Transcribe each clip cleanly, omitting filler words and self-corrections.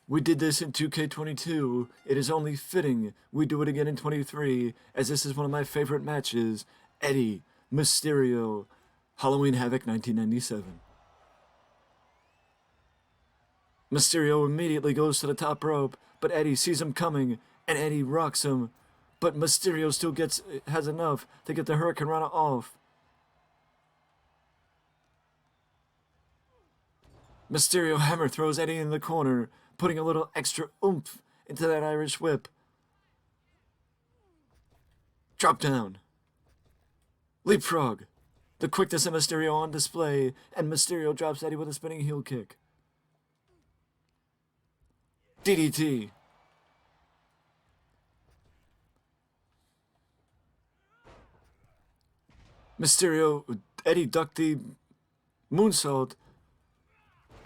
We did this in 2K22. It is only fitting we do it again in 23, as this is one of my favorite matches. Eddie, Mysterio, Halloween Havoc 1997. Mysterio immediately goes to the top rope, but Eddie sees him coming, and Eddie rocks him. But Mysterio still has enough to get the Hurricane Rana off. Mysterio hammer throws Eddie in the corner, putting a little extra oomph into that Irish whip. Drop down. Leapfrog. The quickness of Mysterio on display, and Mysterio drops Eddie with a spinning heel kick. DDT. Eddie ducked the moonsault,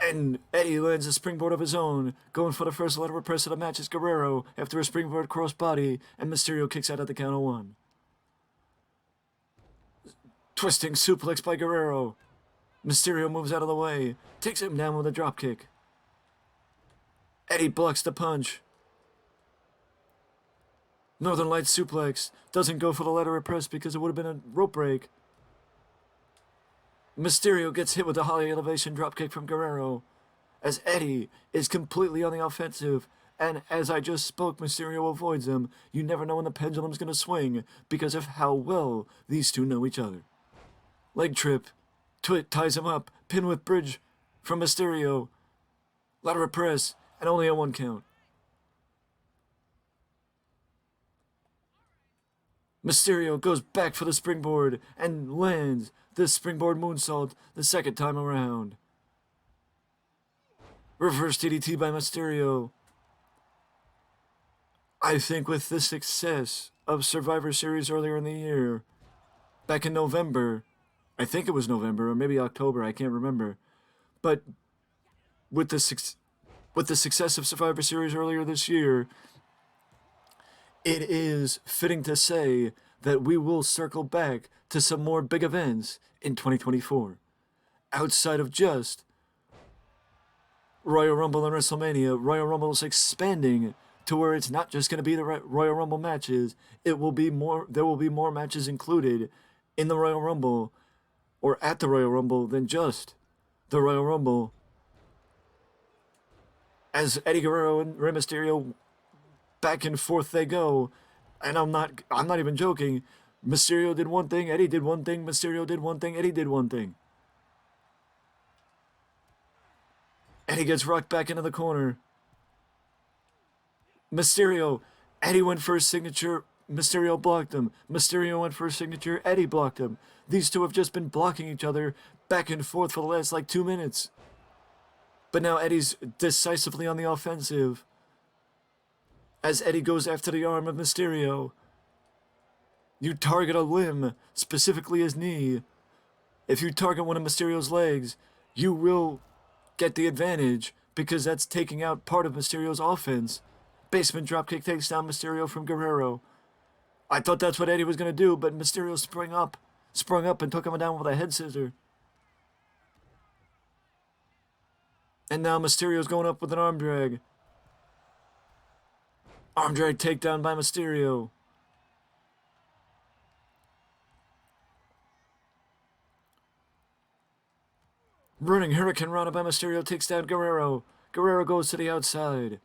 and Eddie lands a springboard of his own. Going for the first lateral press of the match is Guerrero after a springboard crossbody, and Mysterio kicks out at the count of one. Twisting suplex by Guerrero. Mysterio moves out of the way, takes him down with a dropkick. Eddie blocks the punch. Northern Lights suplex. Doesn't go for the lateral press because it would have been a rope break. Mysterio gets hit with a high elevation dropkick from Guerrero, as Eddie is completely on the offensive, and as I just spoke, Mysterio avoids him. You never know when the pendulum's going to swing because of how well these two know each other. Leg trip. Ties him up. Pin with bridge from Mysterio. Lateral press, and only a 1 count. Mysterio goes back for the springboard and lands the springboard moonsault the second time around. Reverse DDT by Mysterio. I think with the success of Survivor Series earlier in the year, back in November, I think it was November or maybe October, I can't remember, but with the success of Survivor Series earlier this year, it is fitting to say that we will circle back to some more big events in 2024. Outside of just Royal Rumble and WrestleMania, Royal Rumble is expanding to where it's not just going to be the Royal Rumble matches. There will be more matches included in the Royal Rumble or at the Royal Rumble than just the Royal Rumble. As Eddie Guerrero and Rey Mysterio back and forth they go, and I'm not even joking. Mysterio did one thing, Eddie did one thing, Mysterio did one thing, Eddie did one thing. Eddie gets rocked back into the corner. Mysterio, Eddie went for his signature, Mysterio blocked him. Mysterio went for his signature, Eddie blocked him. These two have just been blocking each other back and forth for the last 2 minutes. But now Eddie's decisively on the offensive, as Eddie goes after the arm of Mysterio. You target a limb, specifically his knee. If you target one of Mysterio's legs, you will get the advantage because that's taking out part of Mysterio's offense. Basement dropkick takes down Mysterio from Guerrero. I thought that's what Eddie was going to do, but Mysterio sprung up and took him down with a head scissor. And now Mysterio's going up with an arm drag. Arm drag takedown by Mysterio. Running Hurricane Rana by Mysterio takes down Guerrero. Guerrero goes to the outside.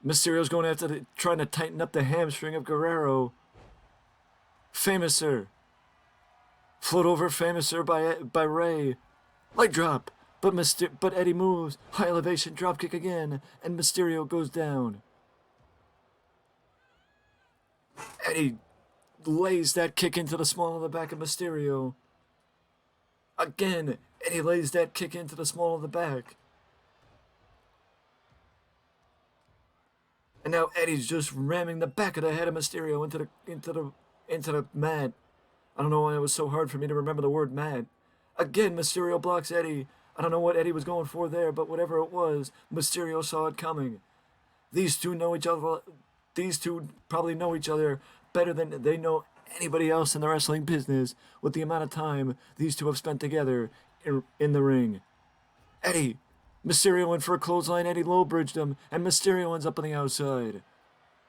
Mysterio's going after trying to tighten up the hamstring of Guerrero. Famouser. Float over Famouser by Rey. Leg drop. But Eddie moves. High elevation dropkick again. And Mysterio goes down. Eddie lays that kick into the small of the back of Mysterio. Again, Eddie lays that kick into the small of the back. And now Eddie's just ramming the back of the head of Mysterio into the mat. I don't know why it was so hard for me to remember the word mat. Again, Mysterio blocks Eddie. I don't know what Eddie was going for there, but whatever it was, Mysterio saw it coming. These two know each other. These two probably know each other better than they know anybody else in the wrestling business with the amount of time these two have spent together in the ring. Eddie. Mysterio went for a clothesline. Eddie low-bridged him, and Mysterio ends up on the outside.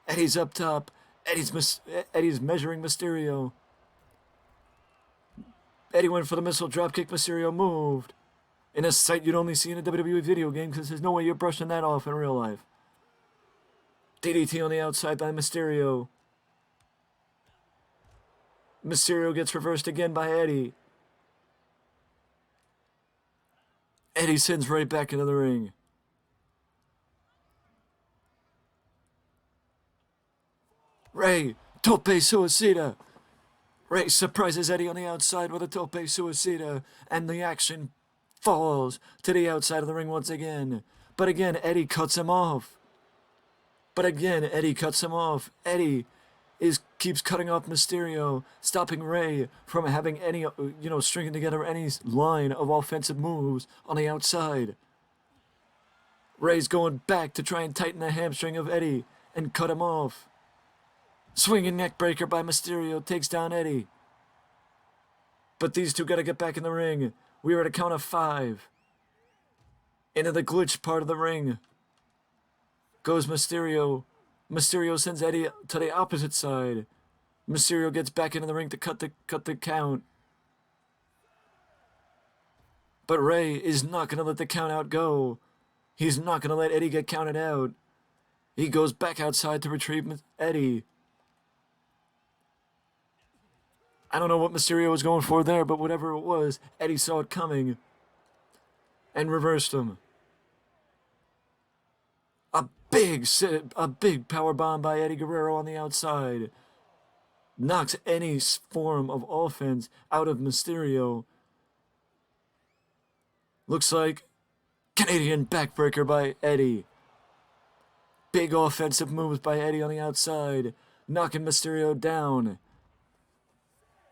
Eddie's up top. Eddie's measuring Mysterio. Eddie went for the missile dropkick. Mysterio moved. In a sight you'd only see in a WWE video game, because there's no way you're brushing that off in real life. DDT on the outside by Mysterio. Mysterio gets reversed again by Eddie. Eddie sends right back into the ring. Ray, tope suicida. Ray surprises Eddie on the outside with a tope suicida, and the action falls to the outside of the ring once again. But again, Eddie cuts him off. Eddie keeps cutting off Mysterio, stopping Ray from having any, stringing together any line of offensive moves on the outside. Ray's going back to try and tighten the hamstring of Eddie and cut him off. Swinging neckbreaker by Mysterio takes down Eddie. But these two gotta get back in the ring. We are at a count of 5. Into the glitch part of the ring goes Mysterio. Mysterio sends Eddie to the opposite side. Mysterio gets back into the ring to cut the count. But Ray is not going to let the count out go. He's not going to let Eddie get counted out. He goes back outside to retrieve Eddie. I don't know what Mysterio was going for there, but whatever it was, Eddie saw it coming and reversed him. A big power bomb by Eddie Guerrero on the outside knocks any form of offense out of Mysterio. Looks like Canadian backbreaker by Eddie. Big offensive moves by Eddie on the outside, knocking Mysterio down.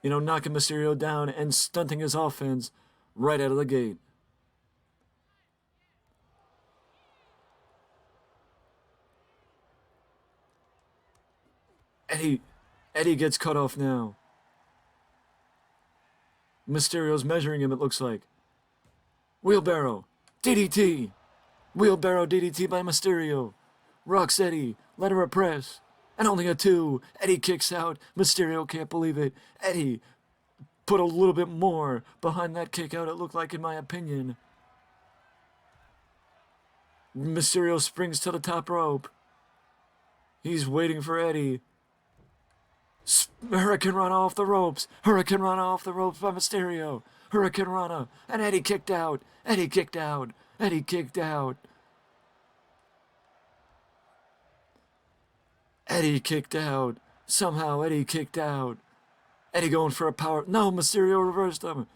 Knocking Mysterio down and stunting his offense right out of the gate. Eddie gets cut off now. Mysterio's measuring him, it looks like. Wheelbarrow. DDT. Wheelbarrow DDT by Mysterio. Rocks Eddie. Let her press. And only a 2. Eddie kicks out. Mysterio can't believe it. Eddie put a little bit more behind that kick out, it looked like, in my opinion. Mysterio springs to the top rope. He's waiting for Eddie. Hurricane Rana off the ropes. Hurricane Rana off the ropes by Mysterio. Hurricane Rana. And Eddie kicked out. Eddie kicked out. Eddie kicked out. Eddie kicked out. Somehow Eddie kicked out. Eddie going for a power. No, Mysterio reversed him.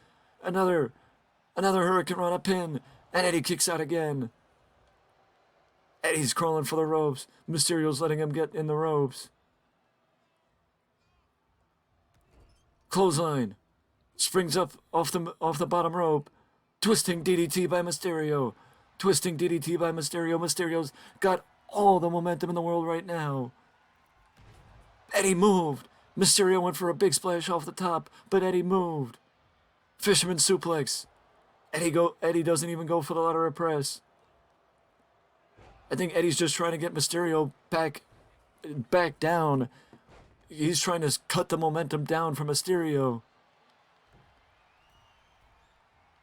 Another Hurricane Rana pin. And Eddie kicks out again. Eddie's crawling for the ropes. Mysterio's letting him get in the ropes. Clothesline. Springs up off the bottom rope. Twisting DDT by Mysterio. Twisting DDT by Mysterio. Mysterio's got all the momentum in the world right now. Eddie moved. Mysterio went for a big splash off the top, but Eddie moved. Fisherman suplex. Eddie doesn't even go for the lateral press. I think Eddie's just trying to get Mysterio back down. He's trying to cut the momentum down from Mysterio.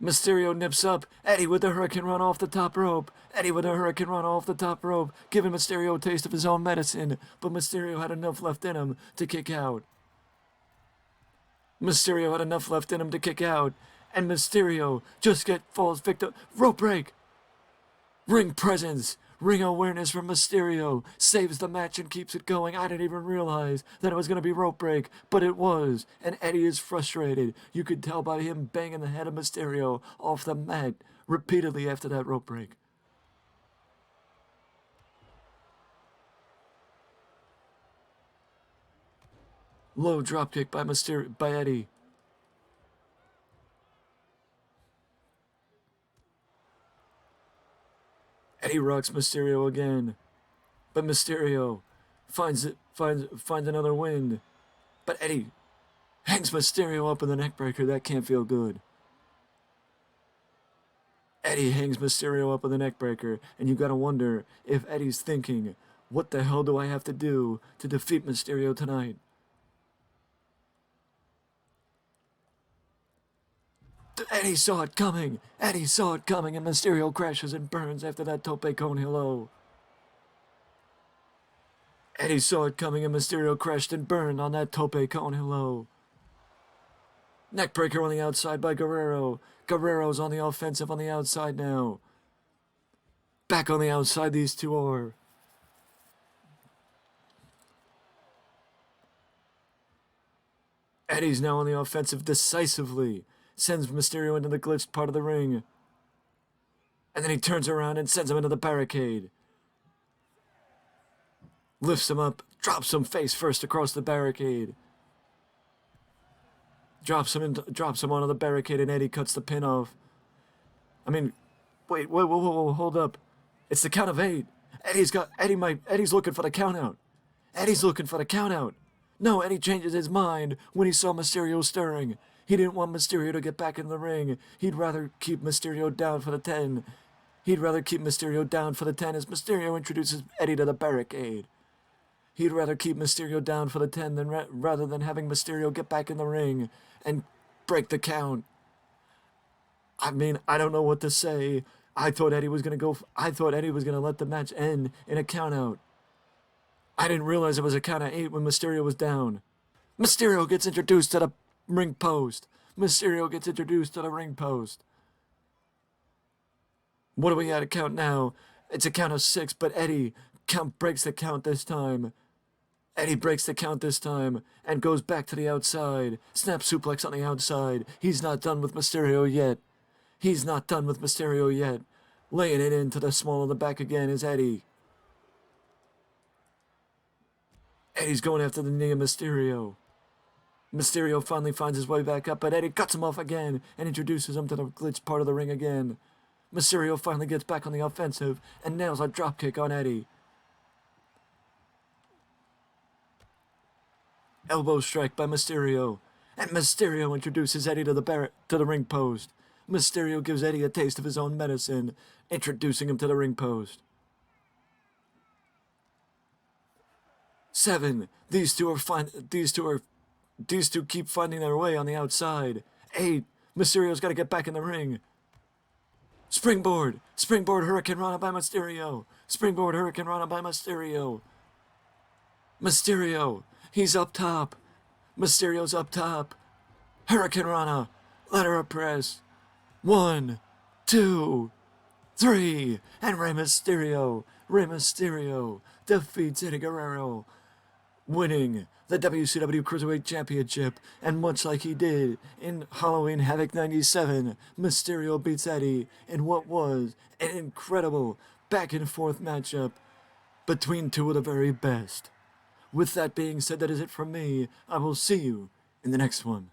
Mysterio nips up. Eddie with the Hurricane Run off the top rope. Eddie with a Hurricane Run off the top rope, giving Mysterio a taste of his own medicine, but Mysterio had enough left in him to kick out. Mysterio had enough left in him to kick out, and Mysterio falls victim. Rope break. Ring presence. Ring awareness from Mysterio saves the match and keeps it going. I didn't even realize that it was going to be rope break, but it was. And Eddie is frustrated. You could tell by him banging the head of Mysterio off the mat repeatedly after that rope break. Low dropkick by Eddie. Eddie rocks Mysterio again, but Mysterio finds another win. But Eddie hangs Mysterio up in the neckbreaker. That can't feel good. Eddie hangs Mysterio up with a neckbreaker, and you gotta wonder if Eddie's thinking, what the hell do I have to do to defeat Mysterio tonight? Eddie saw it coming! Eddie saw it coming, and Mysterio crashes and burns after that tope con hilo. Eddie saw it coming, and Mysterio crashed and burned on that tope con hilo. Neckbreaker on the outside by Guerrero. Guerrero's on the offensive on the outside now. Back on the outside, these two are. Eddie's now on the offensive decisively. Sends Mysterio into the glitched part of the ring. And then he turns around and sends him into the barricade. Lifts him up, drops him face first across the barricade. Drops him onto the barricade, and Eddie cuts the pin off. I mean, wait, whoa, hold up. It's the count of 8. Eddie's looking for the count out. Eddie's looking for the count out. No, Eddie changes his mind when he saw Mysterio stirring. He didn't want Mysterio to get back in the ring. He'd rather keep Mysterio down for the 10. He'd rather keep Mysterio down for the 10 as Mysterio introduces Eddie to the barricade. He'd rather keep Mysterio down for the 10 rather than having Mysterio get back in the ring and break the count. I mean, I don't know what to say. I thought Eddie was gonna let the match end in a count out. I didn't realize it was a count of 8 when Mysterio was down. Mysterio gets introduced to the ring post. Mysterio gets introduced to the ring post. What do we at a count now? It's a count of 6, but Eddie breaks the count this time. Eddie breaks the count this time and goes back to the outside. Snap suplex on the outside. He's not done with Mysterio yet. He's not done with Mysterio yet. Laying it into the small of the back again is Eddie. Eddie's going after the knee of Mysterio. Mysterio finally finds his way back up, but Eddie cuts him off again and introduces him to the glitched part of the ring again. Mysterio finally gets back on the offensive and nails a dropkick on Eddie. Elbow strike by Mysterio, and Mysterio introduces Eddie to the ring post. Mysterio gives Eddie a taste of his own medicine, introducing him to the ring post. 7. These two keep finding their way on the outside. 8. Mysterio's got to get back in the ring. Springboard Hurricane Rana by Mysterio. Springboard Hurricane Rana by Mysterio. Mysterio, he's up top. Mysterio's up top. Hurricane Rana, ladder press. 1, 2, 3, and Rey Mysterio defeats Eddie Guerrero, winning the WCW Cruiserweight Championship. And much like he did in Halloween Havoc 97, Mysterio beats Eddie in what was an incredible back and forth matchup between two of the very best. With that being said, that is it from me. I will see you in the next one.